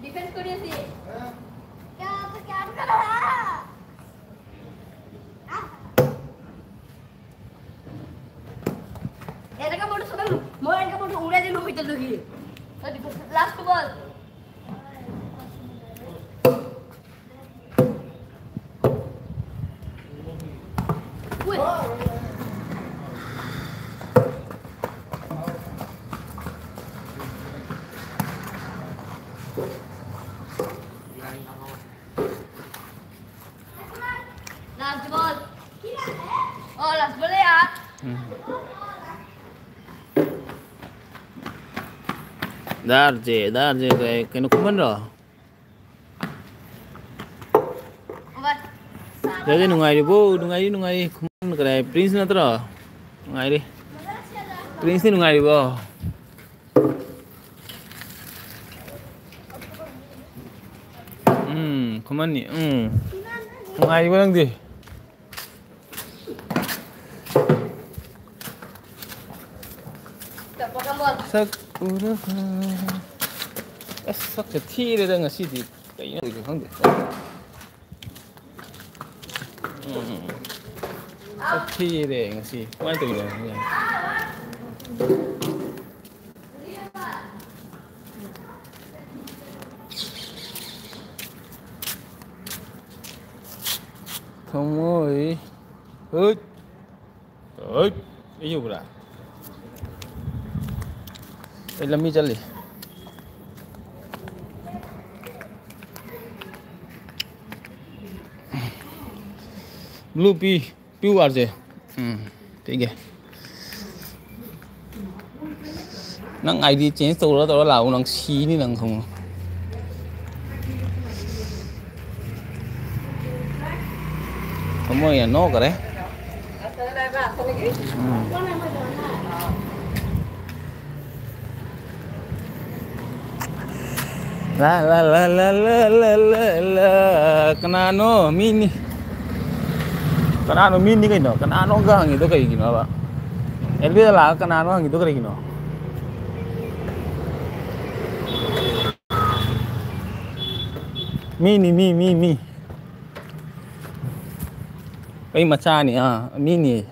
Defence करिए सी क्या तो क्या कर रहा है ये देखो बोर्ड सब मोर इनका बोर्ड उड़ा दे लो इधर लगी लास्ट बॉल लास्ट बॉल और लास्ट बॉल यार Darje cái nó cũng vẫn rồi. Jadi nungai di bu, nungai kuman cái Prince na tro, nungai di. Prince ni nungai di bu. Kuman ni, nungai di bu lang di. Sak udah. Sak kecil dah nggak sih di kayaknya di kan deh. Sak kecil deh nggak sih, mana tuh ya? Thôi, cái gì vậy? Đây là mi chân đi. Blue pure je. ठीक है. Nang ID changeตัวแล้วเราnangชี้นี่nang không. Không có gì nó cả đấy. La kanano mini. Kanano mini cái nó, kanano cái hàng itu kayak gini apa? Elvira lah kanano hàng itu kayak gini. Mi. Cái macha nih mini.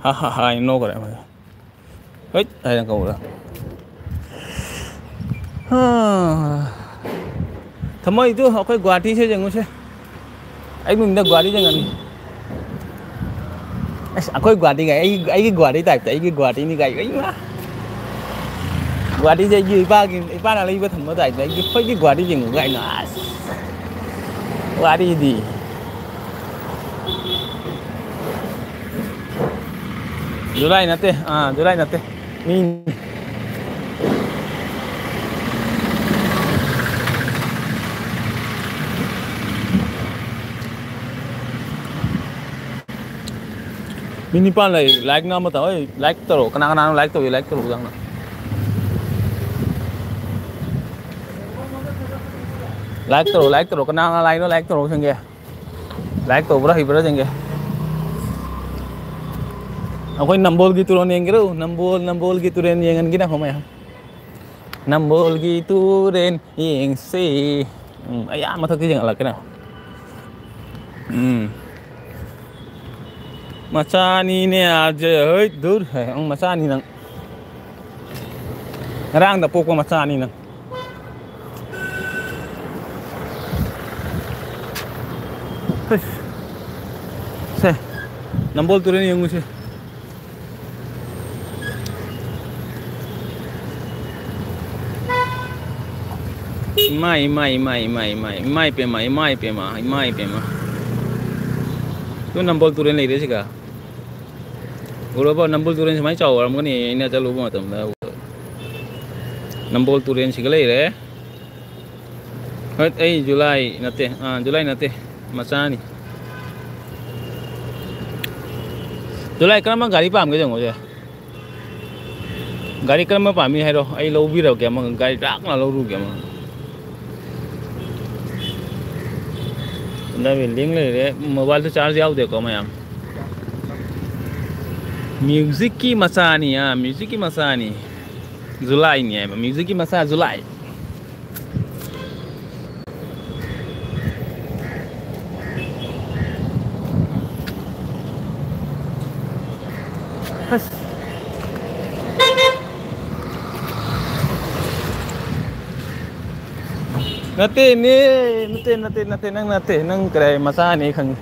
Ha ini no keren banget. Hei, ada yang kau dah. Thầm itu aku Guwahati sih jangan sih. Aku minta Guwahati jangan. Aku Guwahati gak? Aku Guwahati type, aku Guwahati ini gak? Guwahati sih như ipa là lấy với thầm type, aku phải Guwahati jangan gak nas. Guwahati gì? Julai nanti, Min. Mini pan này like nào mà tao like tao kana like tao rằng nào. Like tao kana like nó like tao sang kìa. Like tao berapa sang kìa. Aku nambol gitu loh yang gitu, nambol gitu ren yang gini apa ya? Nambol gitu ren yang si, ayah mata kerja nggak lah kena. Macam ini aja, hei dur, macam ini nang, orang dah pokok macam ini nang. Nambol tu ren yang musuh. Mai pema. Tu nambol turen lagi sih kah? Udah apa nambol turen semai cawar, mungkin ini aja lupa macam dah. Nambol turen sih kali deh. Julai nanti, masa ni. Julai kenapa gari pam ke jangan aja? Gari kenapa pami hai doh? Lau biru kya mang gari tak lah lau kya mang. Đây mình liếng này đấy, mobile tôi charge giao được có mày em. Music ki masa ni ya, music ki masa ni. Julai ni ya, music ki masa Julai. Nate nang kare masa ni khang.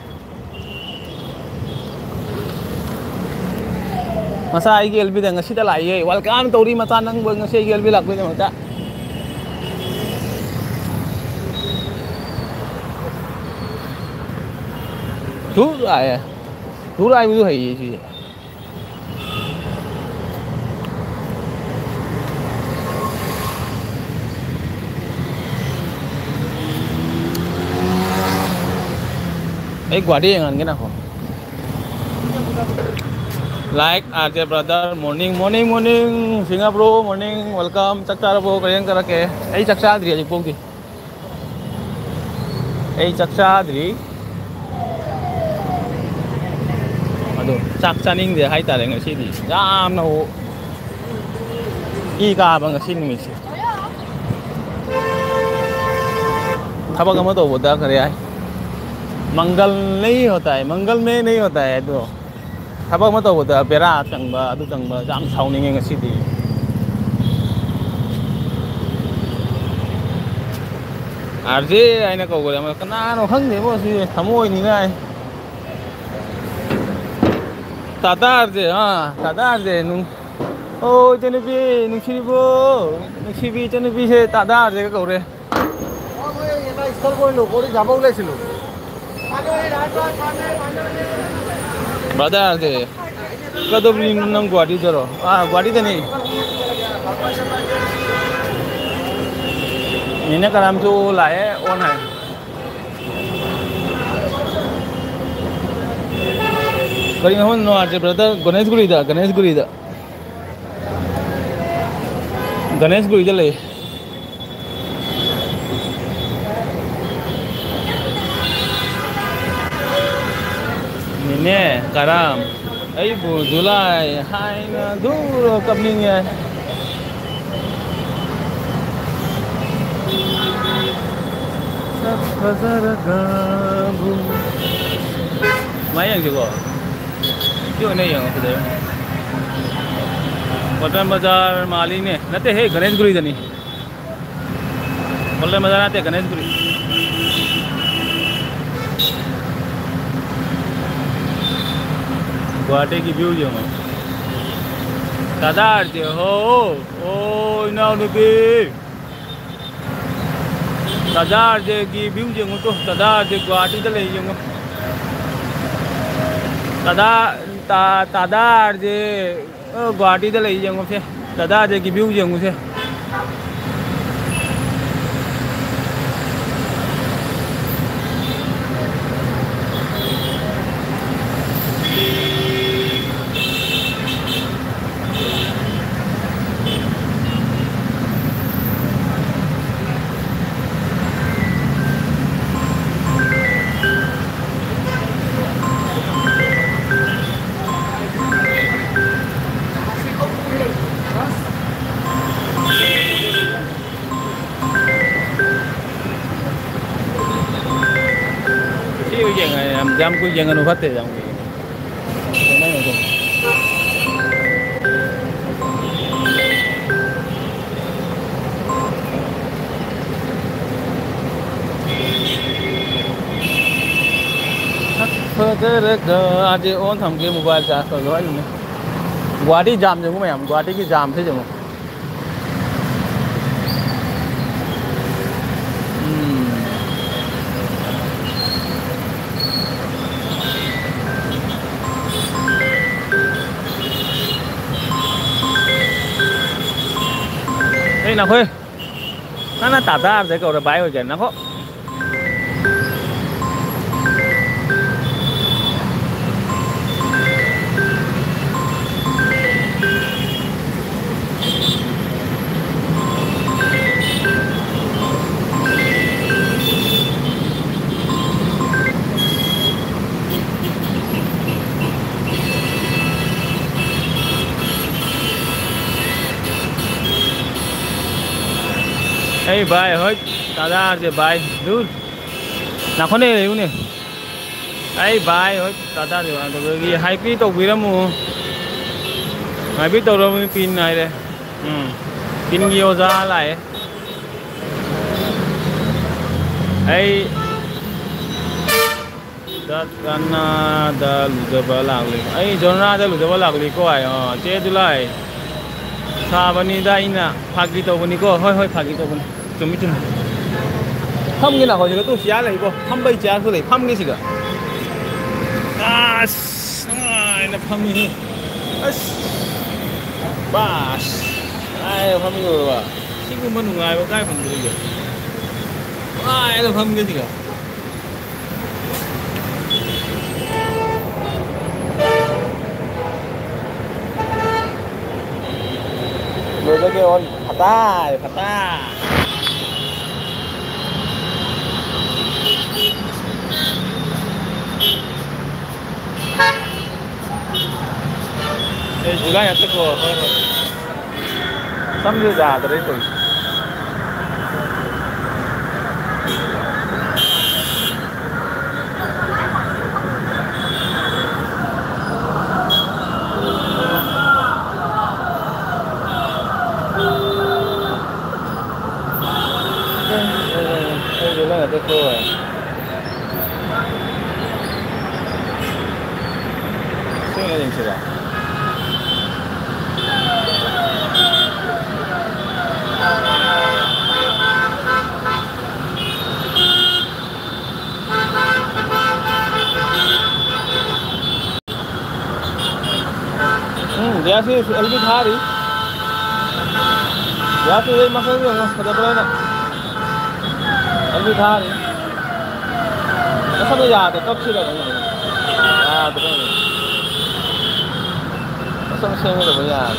Masa ai gel bi da ngasi da lai ye welcome tori masa nang bang ngasi gel bi lak bi ma ta. Thu lại bu hai gì. एक गाड़ी है ना हो like RJ brother morning सिंगा bro morning welcome चक्चा bro करें करा के ऐ चक्चा द्री जी पोंगी ऐ चक्चा द्री अदो चक्चा निंग दे हाई तारे ngasi di yam na ho I ka ba ngasi ni mi thaba ga ma to boda kare ai मंगल नहीं होता है मंगल में नहीं होता है तो थबक मत होता बेरा चंगबा अदु चंगबा जाम साउनिंग ngasi di आरजे आइना को गोले म कनानो खंगे मो सि थमोय नि नाय ताता आरजे ताता आरजे नु ओ जेनेबी नुसिबो नुसिबी जेनेबी से ताता आरजे का कौरे ओ মই এটা স্থল কইলো কৰি যাব ওলাইছিলো Brother आरजे कदो भी नंग गुवाहाटी जरो गुवाहाटी त नहीं इन्हें कराम जो लाए ऑन है करी हम नो आरजे ब्रदर गणेश गुरी दा ले Ini karam, ibu Julai, hai na dulu kaplingnya. Mayang juga, itu ni yang apa tu? Patan Bazar Mali ni, nanti hey Ganesh Guri dah ni. Patan Bazar nanti Ganesh Guri. Guwahati की view जो दादा RJ हो ओ ना उनके दादा RJ की view जो तो दादा आरजे गुवाहाटी तो ले जो दादा आरजे गुवाहाटी तो ले जो से दादा आरजे की व्यू जो से jam ku jangan ubat ya jam आज ऑन थम के मोबाइल चार्ज कर लो गुवाहाटी जाम जमू मैं गुवाहाटी की जाम से जमू Hey nào khơi, nó tạt ra sẽ cầu được bãi rồi kìa nó có. Hey bye hơi tada rồi bye dude nào con này này hey bye hơi tada rồi anh tôi đi hai pi tàu vi mu hai pi tàu rồi pin này đây pin nhiều ra lại hey dat karena dah lupa balang ni hey Jonah dah lupa balang ni kau ay cek tu lah Sabani dah ina pagi tau bani ko hoi pagi tau bani cumi cumi ham cái nào hồi giờ tôi xé lại cô ham bây giờ tôi lại ham cái gì cả nó ham gì bas ai ham cái rồi à chỉ có mình ngài có cái phần gì vậy ai nó ham cái gì cả rồi cái on phata Đây chú gái tức rồi thôi Xăm như già từ đấy rồi Đây chú gái tức rồi Suy nghĩ gì vậy? Dia sih lebih hari. Dia sih lebih masuk juga, pada bulan. Lebih hari. Masa ni ya, tetap sih dah. Ah, betul. Masa ni sih dah banyak.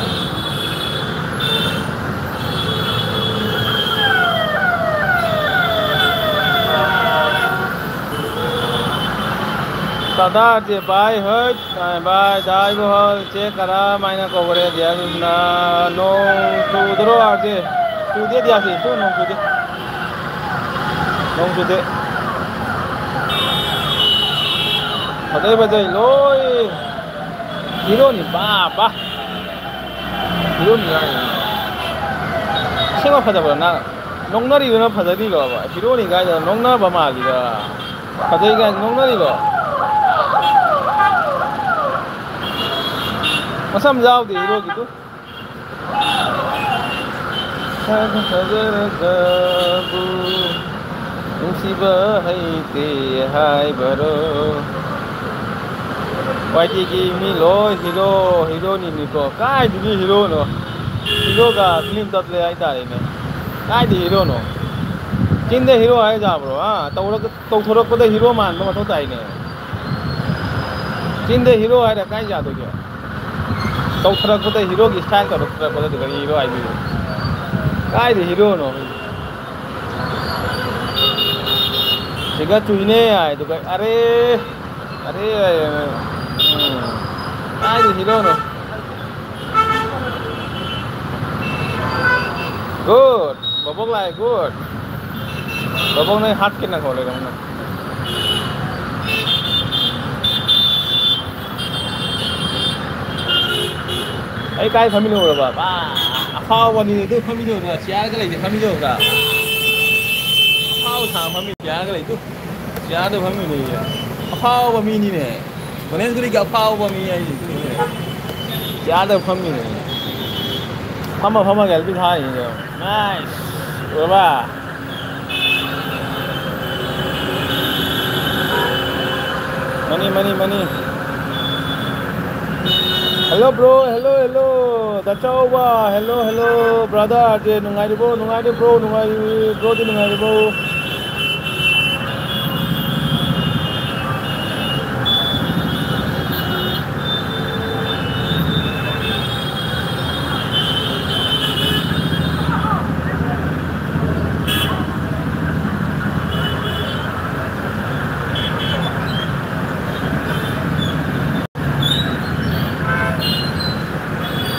Tada je bye hết bye dai bo che kara maina ko gore dia na no tu dro aje tu dia si tu no tu de padai badai loi hero ni ba hero ni ai chema phada ba na nong na ri na phada ni lo ba hero ni ga nong na ba ma li ga padai ga nong na ri lo Masam jauh di hero gitu. Musibah hai baru. YT mi lo hero ni ko. Kai di hero no. Hero ka film tat le ai ta ne. Kai di hero no. Cinde hero ai ja bro ha. Tau thorok ko de hero man ma tho tai ne. Cinde hero ai da kai ja to kya. Tau thorok ko de hero ki style ka thorok ko de hero ai bi. Kai di hero no. Jika cuine ai to kai are kai di hero no. Good. Babok lại good. Babok này hắt cái nào khỏi rồi đó. Ấy cái family rồi bà. Ba. Phaoวันนี้tôi family rồi, chia cái này thì family rồi cả. Phao thằng family chia cái này tôi. Chia tôi family này. Phao family này. Còn nên cái phao family này. Chia tôi family này. Hama cái bên hai rồi. Nice. Rồi ba. Money. Hello bro, hello. Dachau ba. Hello brother. Dia nungai di bro, nungai di bro di nungai di bro.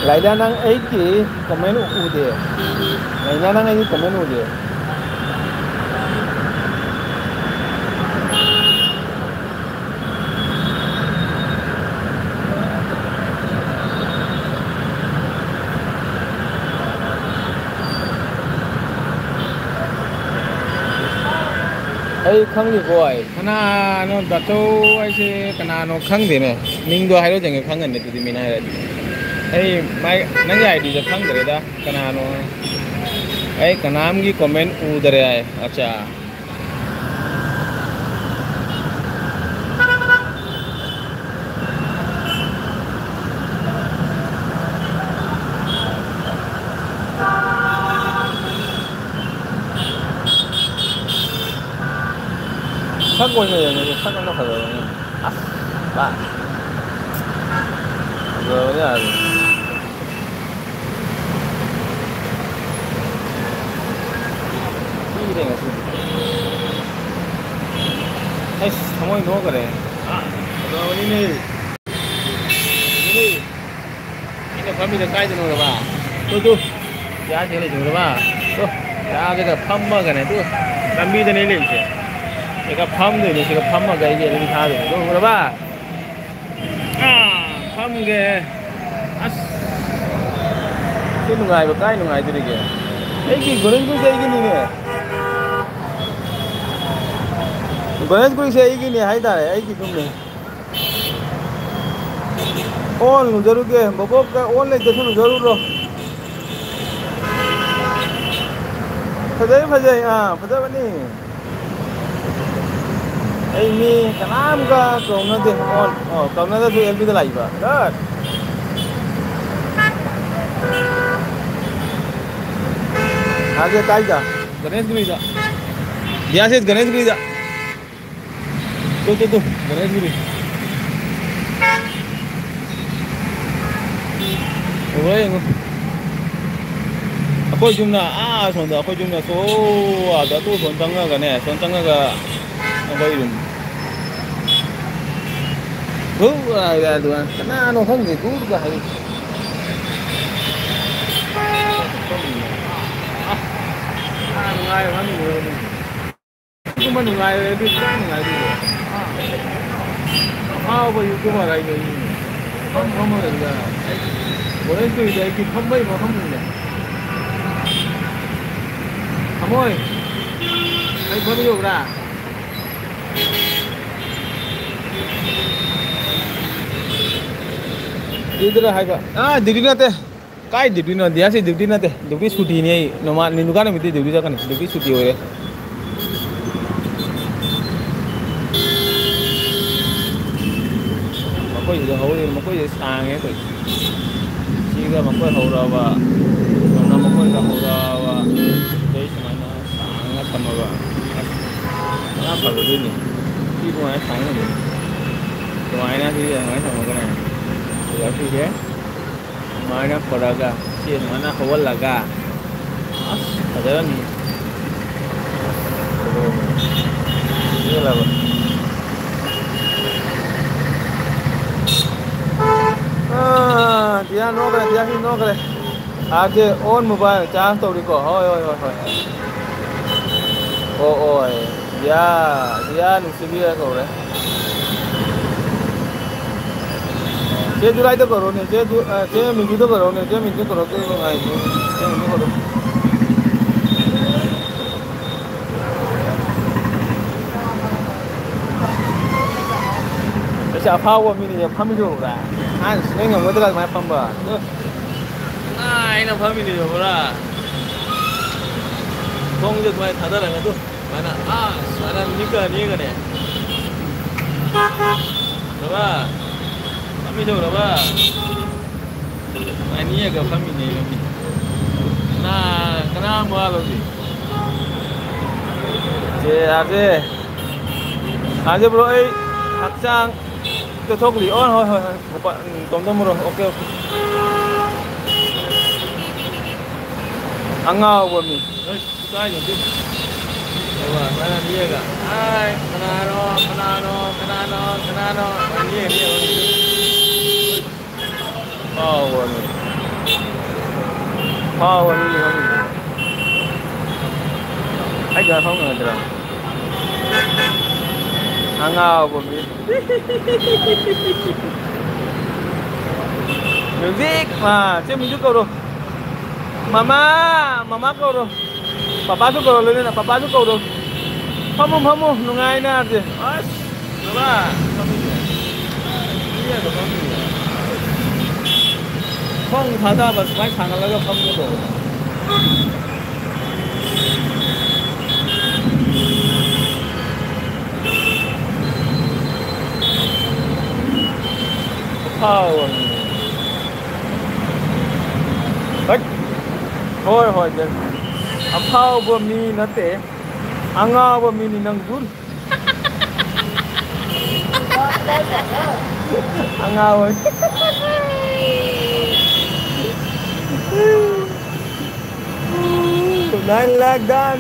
Lại đang ấy chỉ comment u de. Ngày nay đang ấy comment u de. Ấy không được gọi khana nó đặt châu ai chứ khana nó không thì này mình đôi hai đôi chẳng không gần được thì mình hay là ấy mai nó dài điจะkhông được đó khana nó ấy khana हम की comment उधर है अच्छा khác quên rồi khác nó phải rồi à bạn rồi đấy là đi đây ngay ấy không ai nói cái này à rồi đi đi đi cái family cái gì nữa rồi ba tu giá chỉ là chúng ba tu giá cái phẩm mà cái này tu làm gì thế này lên chứ cái phẩm rồi cái phẩm mà cái gì lên thà rồi tu rồi ba à phẩm cái cái nungai cái nungai tu cái ấy cái gồm cái gì cái này Ganesh गुरी से एक ही नहीं है इधर एक ही तुमने on जरूर के बबो का ऑन ले देखो जरूर रो फजे हाँ फजे बनी ऐ नी तमाम का कौन दे ऑन कौन दे तो एलबी तो लाई बा डर आगे काय जा गणेश गुरी जा यहाँ से गणेश गुरी जा tu gणेश गुरी rồi aku jumna sonda aku jumna so ada tu sontanga cái này sontanga cái apa itu ada tu karena nó không gitu juga hari nungai kan cuma nungai lebih nungai dulu bao nhiêu cái mà này không được là bữa nay tùy để kịp không bay mà không được không ơi anh có nhiều ra इधर है का हाँ degree ना ते काय degree ना दिया से डिग्री ना ते डिग्री छुट्टी नहीं है नॉर्मल निनुका ना मिलती डिग्री जाकर डिग्री छुट्टी हो रहे कोई जो हो रही कोई sang है कोई chỉ cái कोई हो रहा है còn nó कोई का हो रहा है đấy cho nó sang nó thầm vào nó phải cái gì khi ngoài sáng này ngoài nó thì ngoài thầm cái này rồi thì thế ngoài nó có ra chỉ ngoài nó không là ga ở đây là như là dia no kare आगे on mobile charge तो रिको होय ओय dia नुसिबी है को रे जे जुलाई तो करो ने जे मिगी तो करो ने जे मिगी करो के आई जे मिगी करो ऐसे अफाव मिनी फमी जो रा 한 수행이 못 들어가게 많이 판 봐. 이나 파밀리요, 뭐라. 동작 많이 다다라가도 많아. 사람니까 니가네. 봐봐. 파밀리요, 봐봐. 아니야가 파밀리요. 그나 뭐하러지? 아재 브로 이 학장 cái thuốc lý ôn thôi một bạn tóm tâm rồi ok ăn ngao của mình cái gì chứ rồi mà làm gì cả ai canano anh gì của mình không anh giờ không ngờ được ăn ngao của mình music mà chứ mình giúp câu rồi mama câu rồi papa giúp câu rồi lên là papa giúp câu rồi Famu famu nungai na arje. As, coba. Iya tuh famu. Fong thada bas mai thangal laga famu tuh. Power. Hoi. Hoi hoi deh. Apa bumi nate? Anga bumi ni nanggur. Anga bumi. Nalagan,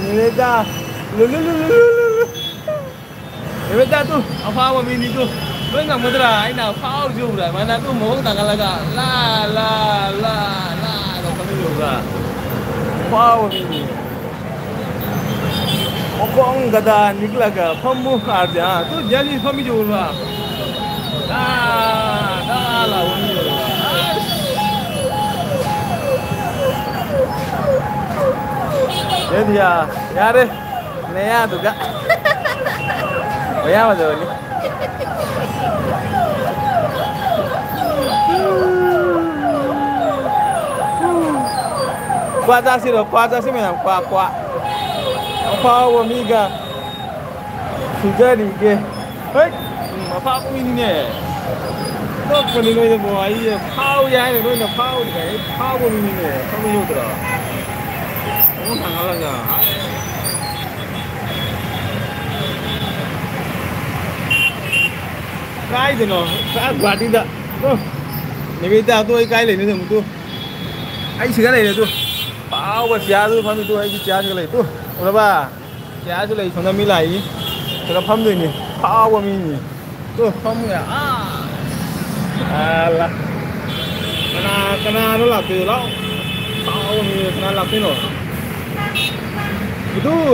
nilada, lulu. Nilada tu, apa bumi ni tu? Tôi nggak mau terah, ini apa juga, mana tuh mau tanggal laga, la, kau kami juga, apa ini? Okong gada niklaga, pembuh aja, tuh jadi kami juga, lah ini. Jadi ya deh, naya tuh gak, ya betul ni. Kuasa sih memang kuat. Apa amiga sudah ni ke? Hei, apa ini ni? Kau kini ni buat ini, pau ya ni, ni pau ni, pau ini ni, kamu juga dah. Kamu tanggal laga. Kai tu no, kai berarti dah. Tu, ni kita tu kai le ni tu. Ai sih kai le tu. Pau buat siapa tu, kami tu ai siapa kai le tu. Udah ba, siapa tu le, sana milai. Sekarang pam tu ni, pau kami ni. Tu pam ya. Alah. Kena anu lah tu lah. Pau kami kena lah tu no. Budu,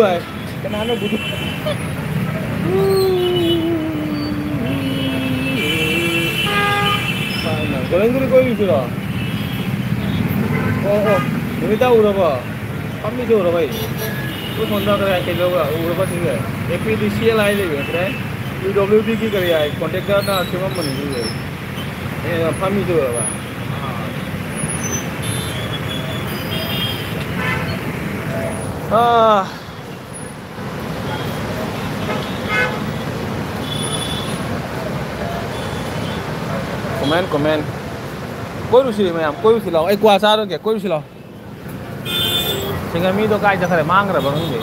kena anu budu. Goreng-goreng kau ini sudah. Oh, ini tahu berapa? Kami tahu berapa ini? Tu kontak kerja kita juga, berapa sih? APDCL aja ni, kan? UWD की kerja, kontak kerja cuma mana juga. Kami tahu berapa? Comment. Koi rusi ma'am कोई रुसी लाओ एक कुआसा रो के कोई रुसी लाओ singer मी तो काय जखरे मांग रहा बंगे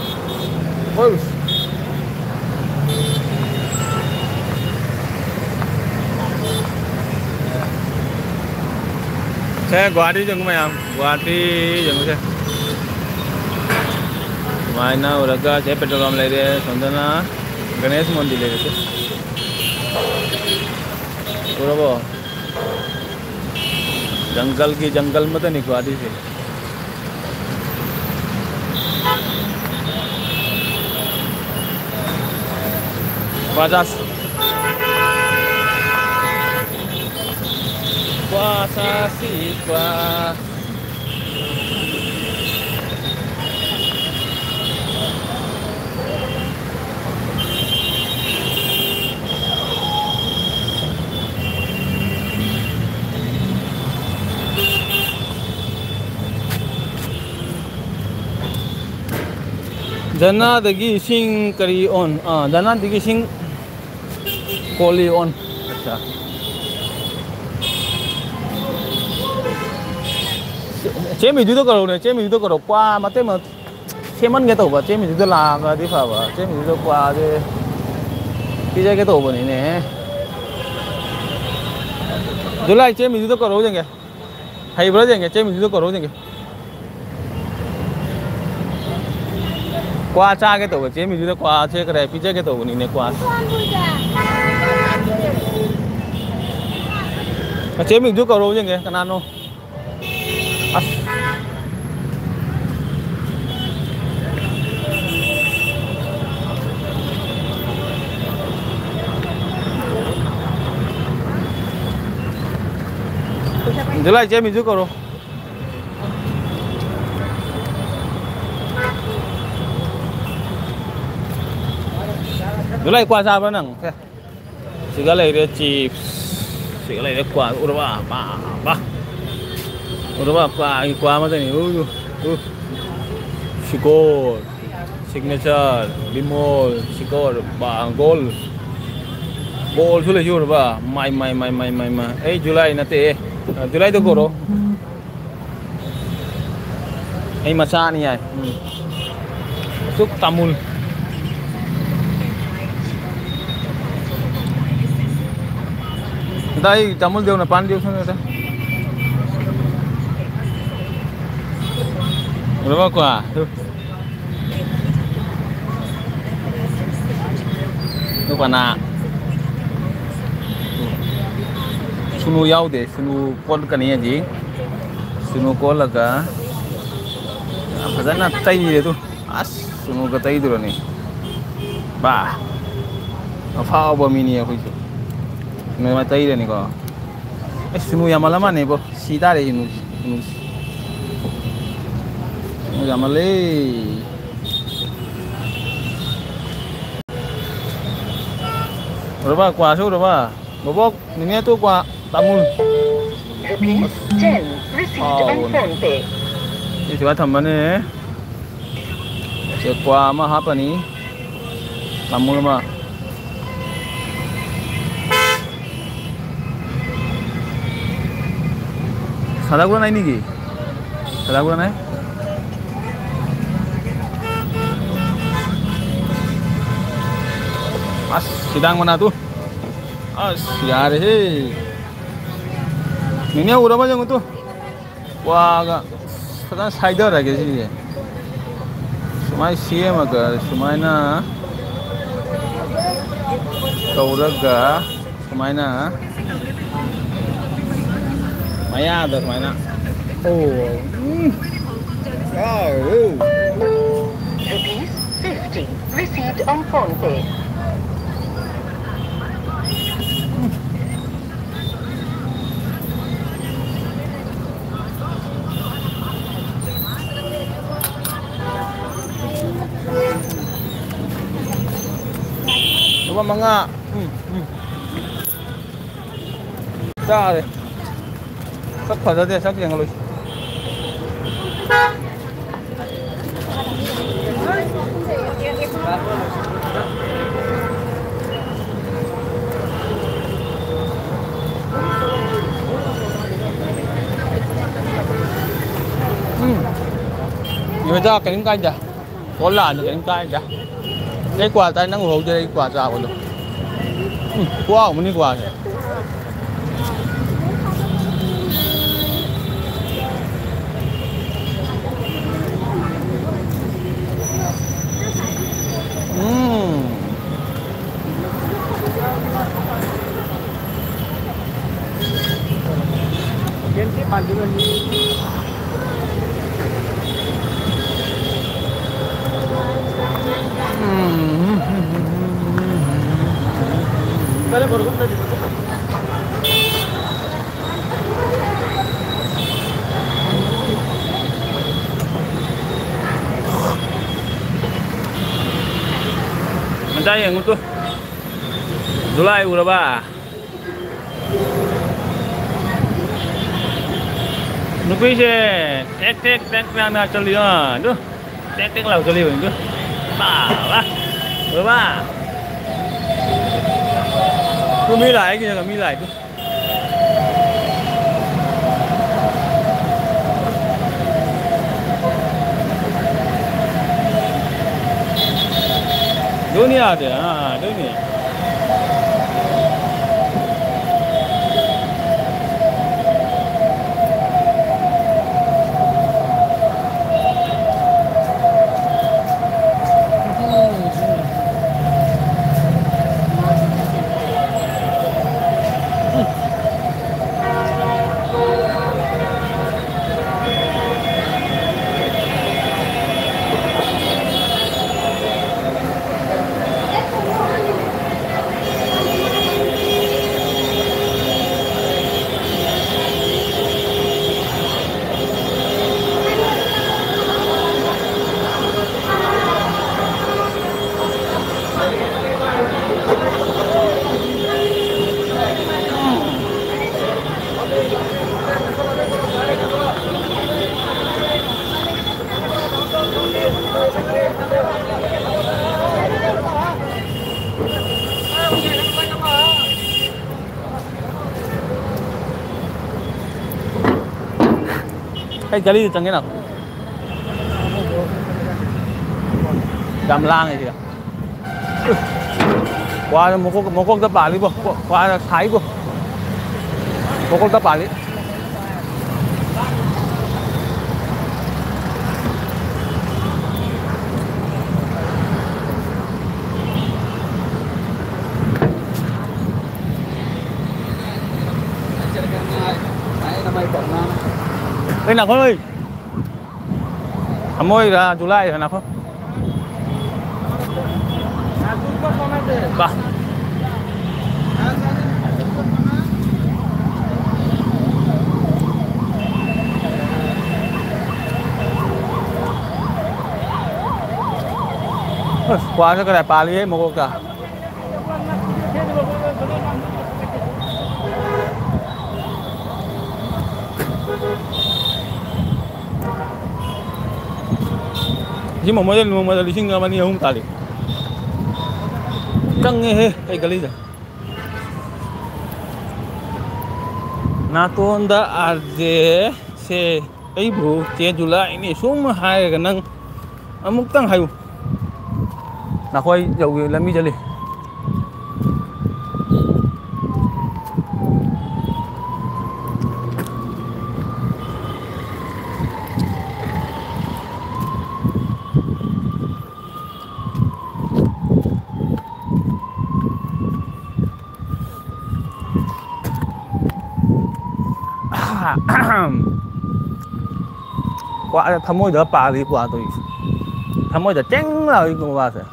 कोई रुसी saya guwahati jeng ma'am Guwahati जंग से मायना उरगा से पेट्रोल पंप ले रहे संजना गणेश मंदिर ले रहे बराबर जंगल में तो नहीं गुवाहाटी से puasa siswa Dana dagi sing kari on, dana dagi sing koli on. अच्छा chế mình तो करो qua mà thế mà chế mất cái tổ và chế mình तो làm là đi phải và chế mình तो qua thì đi cái tổ của này nè rồi lại chế mình तो करो chẳng kìa hay bữa chẳng kìa chế mình तो करो chẳng kìa qua cha cái tổ của chế mình तो qua chế cái này phía cái tổ của này qua chế mình तो करो chẳng kìa cái nào July chế mình giúp cậu. Dulai kuah sa ba nang? Segala dia chips. Segala dia kuah udah bah. Udah kuah macam ni. Sigol. Signature, bimol, sigol, gol. Gol sudah jur ba. Mai. Julai nanti Julai tu goro. Masa ni ai. Suk tamul. Dai tamul deu na pan deu sana ta. Berapa kuah? Tu. Tu pana. Sunu yau deh, sunu kol kan ni aje. Sunu kol laga. Apa sana tai dia tu. Sunu ka tai tu ni. Bah. Apa mini aku itu. Memang tai dia ni kau. Sunu yang malam ni bo. Sida deh sunu. Sunu malay. Berapa kuah su berapa? Bobok ini tu kuah tamul. Rupees 10 received on PhonePe. Ini cuma tamban ni. Kuah mah apa ni? Tamul mah. Salah guna ini ki? Salah guna ni? Sidang mana tu? Siar he. Ini udah macam tu. Wah, agak sekarang cider lagi sih. Semai siam agak, semai na. Kau raga, semai na. Maya ada semai na. Rupees 50 received on PhonePe. Cuma manga. Dah deh. Sak pada deh, sak yang halus. Người ta cánh canh đã có làn được cánh canh đã cái quả tay năng hậu cho đây quả già rồi quá không đi quả Gen cái bàn juga Kali baru tadi. Macam yang itu. Julai berapa? Nupi je, tek nak cari ah, tu, tek lau cari tu, bah, berapa? Cứ mi lại kìa là mi lại cứ. Dunia dia, dunia. cái galley chẳng cái nào đàm lang này kìa qua một con tấp bà đi bộ qua thái bộ một con tấp bà đi đây nào con ơi môi là July rồi nào không vâng qua cho cái này bà lý một cả chỉ một model lý sinh bao nhiêu không tali căng nghe cái galley đó natonda arje se ai bu che July ini sum hai cái năng amuk tang hayu na khoi dầu làm mi chali qua tham môi đỡ bà đi qua tôi tham môi đỡ trắng là đi qua rồi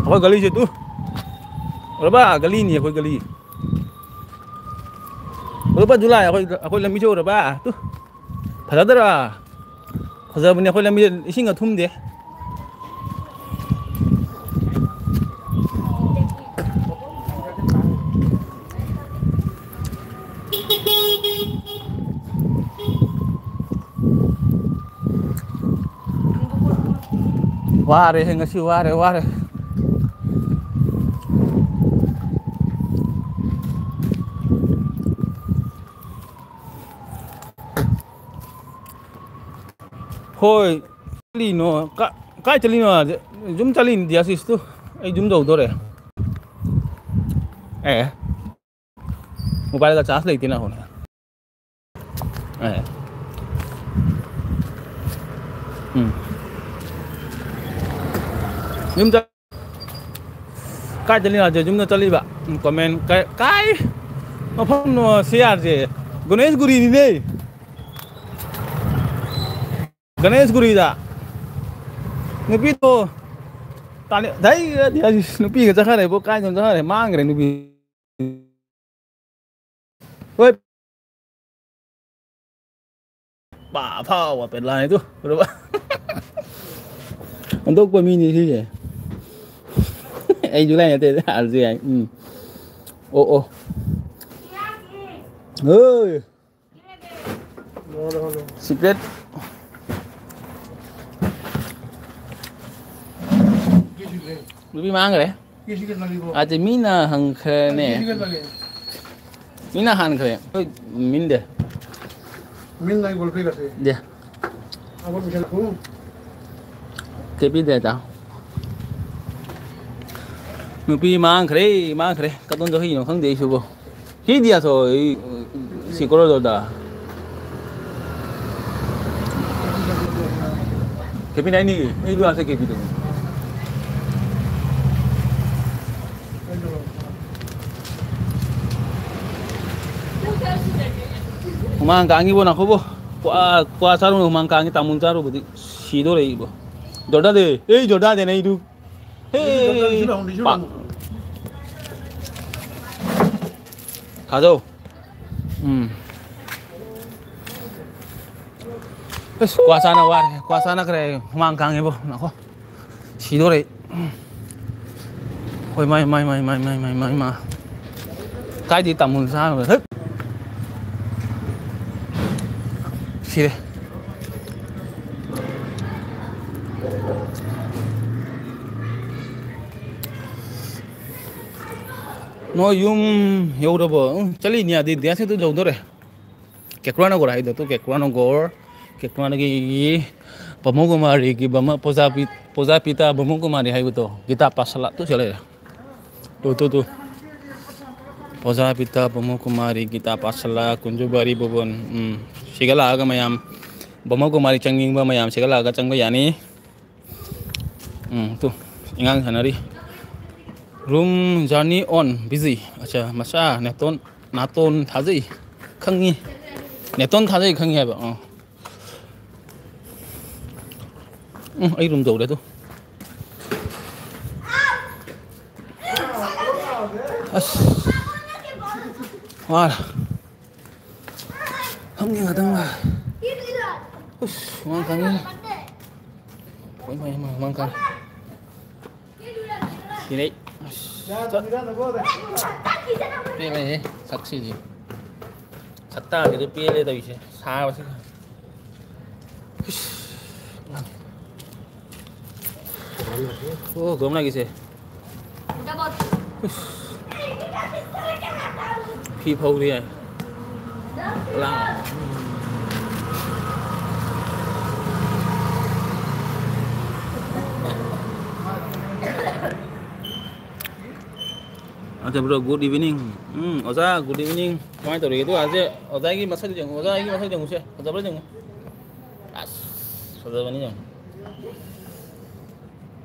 khôi galley chứ tu rồi ba galley này khôi galley rồi ba July khôi làm mi cho rồi ba tu thật đó là giờ mình khôi làm mi sinh ở thum đấy wah deh ngasih wah deh hoi lino cái chân lino zoom chalin dia sis tu ai zoom đâu rồi mobile का charge लेती ना होना zoom cho cái chân lino zoom nó chali ba comment cái nó phong nó share je Ganesh Guri ni ne Ganesh Guri da nupi to tali dai dia nupi ke jagah này bo kai jong jagah này mang re nupi oi bà phaoเป็นไรตัวรู้ป่ะมันต้องกว่ามีนี่ที่ไอ้Julyเนี่ยเตะอะไรสิโอ้เฮ้ยsecret lebih mang rồi à thì mina hàng khề nè mina hàng khề min deh min lagi golpe kate dia apa bisa aku kepi deh tao nupi mang khề cái tôn cho khi nó không để số bộ khi dia rồi si cô rồi đó kepi này nè ini dua saya kepi tu mang kangi bo nakho bo kwa saru mang kangi tamun saru budi sido rei bo joda de nei du hey 가져 qua sana kare mang kangi bo nakho sido rei ôi mai mà cái gì tầm 14,000 rồi thức gì đây 너 여우러버 잘리냐 네 대한테도 저도래 개꾸라나 거라 이도 또 개꾸라나 거 개꾸라나 기 Pamukkumari ki bama posapita Pamukkumari hai betul kita pasal tu cale tu posapita Pamukkumari kita pasal kunjubari bobon segala agama mayam Pamukkumari canging ba mayam segala agama cangba yani tu ingang sanari room journey on busy acha masa naton thazai khangi neton thazai khangi hai ba ấy rung dầu đấy tu wow không nghe tao mà mang khăn đi mày mang khăn gì đấy đây này sắc xí gì sắc ta thì cái pia đây tao gì xa quá oh gom lagi sih people dia lang Oke bro, good evening. Oza, good evening. Kemarin tuh gitu aja. Oza lagi masak jeng. Oza lagi masak jeng usia. Oza berapa jeng? As. Oza mana jeng?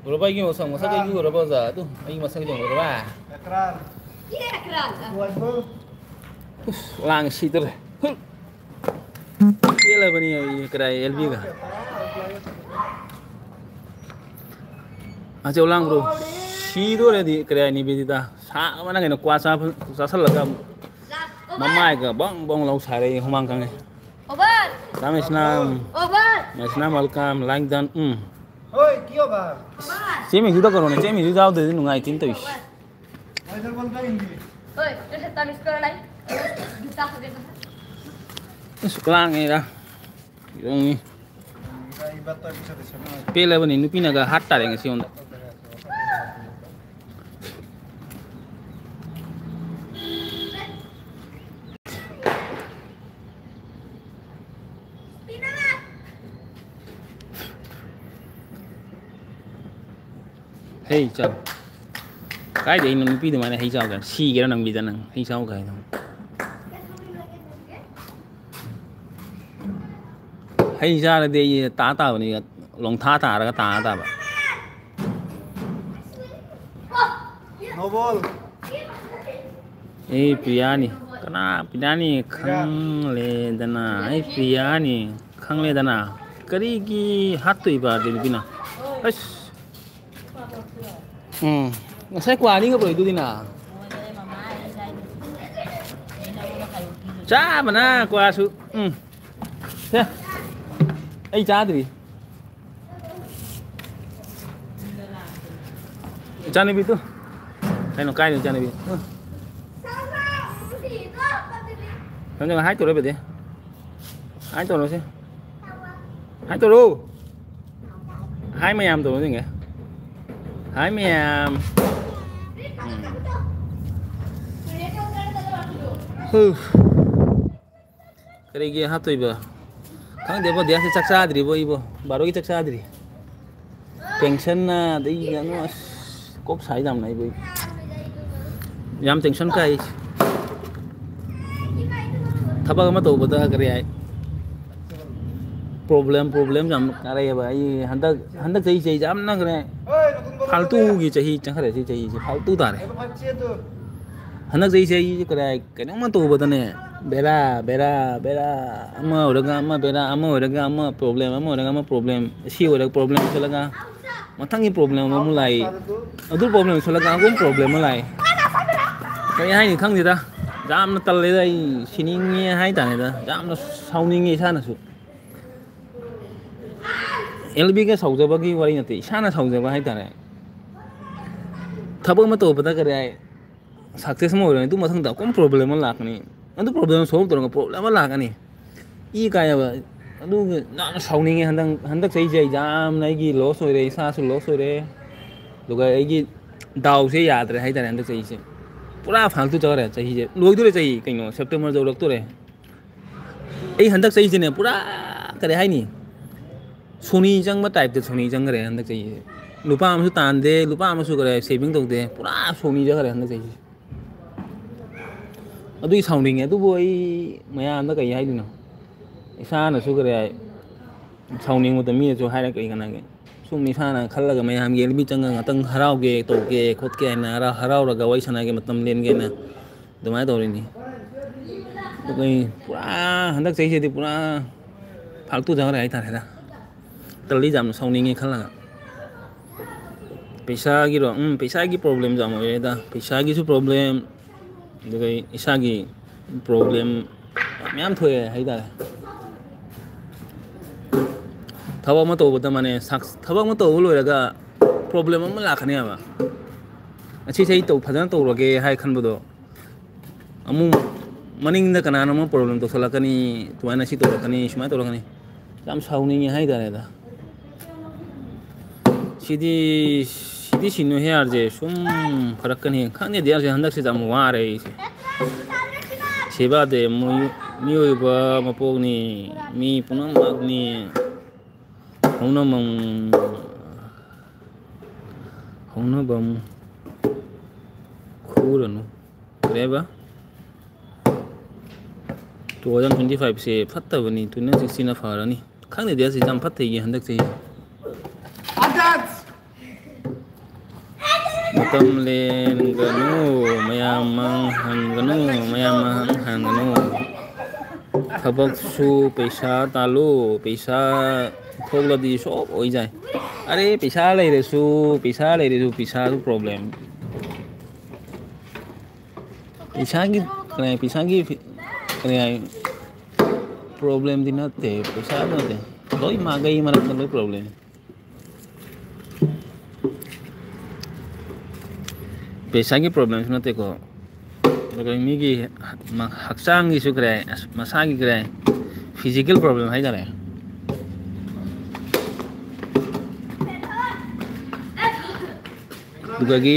Berapa lagi masak lagi berapa Oza tuh? Lagi masak jeng berapa? Ekran. Iya, ekran. Langsung itu. Iya lah bani kerai LB kah? Aja ulang bro. Sido di kerai ini beda. Sa mana kena kuasa salah kan? Mama ke bang lau sari humang kang. Obat. Kami senam. Obat. Senam welcome like dan. Oi, kyo ba? Cemi juga korone, cemi juga udah nungai cinta wis. Ajar bang ini. Oi, terus tamis ke lain. Bisa ke Sekolah ni dah. Yung ni. Ibat tayo bisa di sana. Pela bani nupi naga hatta dengan si onda. Hey chào. Cái gì nó biết mà này hay sao cả, xì cái nó nằm bị ra nè, hay sao cái thôi. Hay sao là đi tá tao này, lòng thá là cái tá tao vậy. No ball. Priyani, karena Priyani khang le dana, Priyani khang le dana, kari ki hat tu ibar di bina. Saya kuah ni ke boleh itu dina. Cha mana kuah su. Thế. Ai cha thì. Cha này bị tu. Đây nó cay được cha này bị. Nó như hai tổ đấy bị thế. Hai tổ nó xem. Hai tổ đâu? Hai mươi tổ gì nhỉ? Hai mươi Kali gini hatu ibu, kang dia dia si caksa adri ibu, baru kita caksa adri. Tension na, deh jangan kok saya jam na ibu. Jam tension kai. Thapa kamu tahu betul kerja. Problem jam kerja ibu, hendak jadi jam na kerja. Faltu gitu sih, jangan kerja sih faltu tar. Hendak jadi kerja, kena mana tahu betul ni. Bera, ama orang ama problem, si orang problem selaga, matang ini problem mulai, aduh problem selaga aku problem mulai. Kayak hai khang gì ta, jam nó tal lấy đây, xin nghe hai ta này ta, jam nó sau nghe sana su. LB cái sầu giờ bagi wari nanti, sana sầu giờ hai ta này. Thapa mà tahu betul kerja, success mau orang itu matang tak, kom problem mulak ni. Itu problem solve tu orang problem lah kan ni. Ini kaya apa? Aduh, nak sauni ni hendak saya jam lagi loss hari, sah loss hari. Juga lagi daw saya yaad hari, hari hendak saya. पूरा फालतू चल रहा है चाहिए लोग चाहिए कहीं September जो लोग तो रहे यही हंदक चाहिए पूरा करे है नहीं सोनी चंग टाइप सोनी चंग रहे हंदक चाहिए लुपा तानदे लुपा करे सेविंग तौदे पूरा सोनी जगह हंदक चाहिए अदुई साउंडिंग है तो मयाम कई है इसाना करे साउंडिंग मी है कई कनागे सूम इसाना खल्लग मयाम ये भी चंग हरागे तौगे खोदके हराग वही सनागे लेनगेना अदुमाय तौरीनी तो कहीं पूरा हंदक चाहिए पूरा फालतू जगह है तारेदा तल्ली जाम साउंडिंग खल्लग पैसा की प्रॉब्लम जाम होएदा पैसा की प्रॉब्लम इसा की प्रॉब्लम मैम थोए है तारे थबक में तौबदा माने थबक में तौब लोरगा प्रॉब्लम अमा लाखनेबा अच्छी सही तौ फजन तौरगे है खनबदो अमु मनिंग कनानो प्रॉब्लम तौसलकनी तुमाना सी तौरकनी सुमाय तौरकनी याम साउनिंग है तारेदा सिदी सिनु है आरजे सुम फरकनी खाने दिया से हंदक से जाम वारे सेबा दे मियोबा मपोगनी मी पुनम मागनी हौनबम खुरनु रेबा 2025 से फत्तबनी 2016 ना फारनी खाने दिया से जाम फत्ते ये हंदक से मतम लेन गनु मयाम हंगनु मयाम हंगनु थबक सु पैसा तालो पैसा थोलदी सब हो जाए अरे पैसा लेरेसु पैसा प्रॉब्लम पैसा की प्रॉब्लम दी नते पैसा नते लोई मागई मरक लोई प्रॉब्लम पैसा की प्रॉब्लम नते को मी की हक्सांग की सुकरे मसा की करे फिजिकल प्रॉब्लम है जारे दुगागी